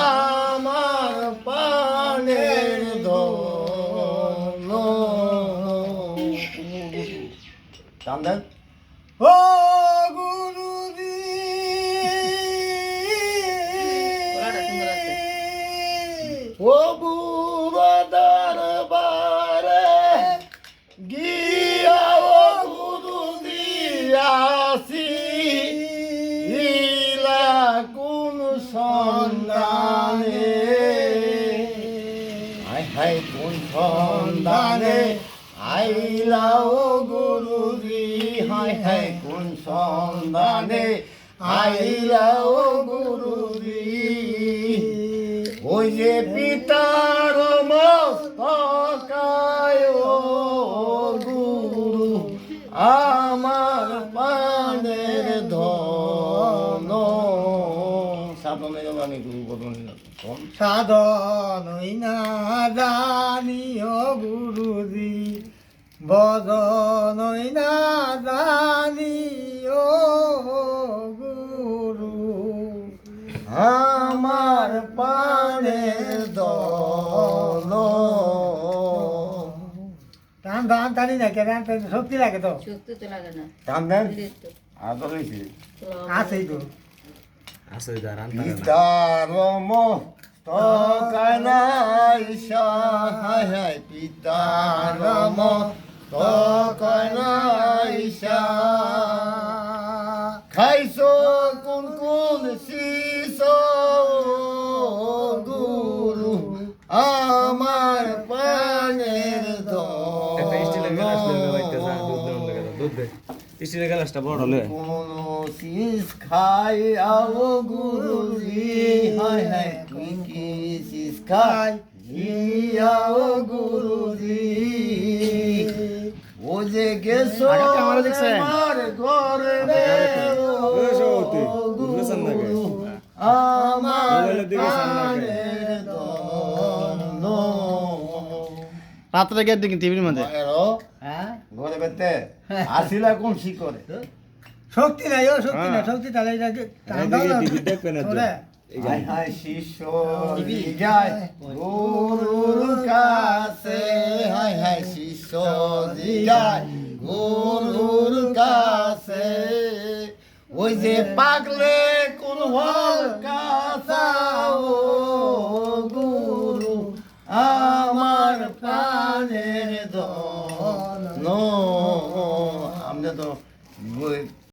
আমার পানের ধন কান্দেন ও গুরুজি ও বুড়ো দরবারে গিয়া ও গুরুজি আসি ইলা কোন সন্ধানে হাই হাই কোন সন্ধানে আইলা ও গুরুজি হাই হাই কোন সন্ধানে আইলা ও গুরুজি ওই যে পিতার মস্তকায় ও গুরু আমার পানের ধন সাধনে জানি গুরু বদন সাধনই না জানিও গুরুজি বদনই না জানিও গুরু আমার পানের ধন টান টান টানি না কে টান টানি শক্তি লাগে তো শক্তি তো লাগে না কান্দেন আদর হয়েছে আছেই তো আছে দাঁড়ান পিতার মস্তকানাইশা হায় হায় পিতার মস্তকানাইশা খাইছো কোন কোন শিষ গুরু আমার পানের একটা স্টিলের গ্লাস লইবে বাইতে যা দুধ দেন লাগে দুধ দে স্টিলের গ্লাসটা বড় হলে কোন শীষ খাই আও গুরুজি হায় হায় কি শীষ খাই আও গুরুজি ও যে গেছো আমার ঘরে রে ও সৌতি বুঝছেন না কে আমার মোবাইলের দিকে সামনে কে পানের ধন রাত্রে গিয়ে দেখি টিভির মধ্যে হ্যাঁ ঘরে বেতে আসিলা কোন শিকরে শক্তি নাই ও শক্তি না শক্তি তাহলে টান দাও এদিকে না টিভি দেখবেন না তো ওরে হায় হায় শিষ্য যায় গুরুর কাছে হায় হায় শিষ্য যায় গুরুর কাছে ওই যে পাগলে কোন হল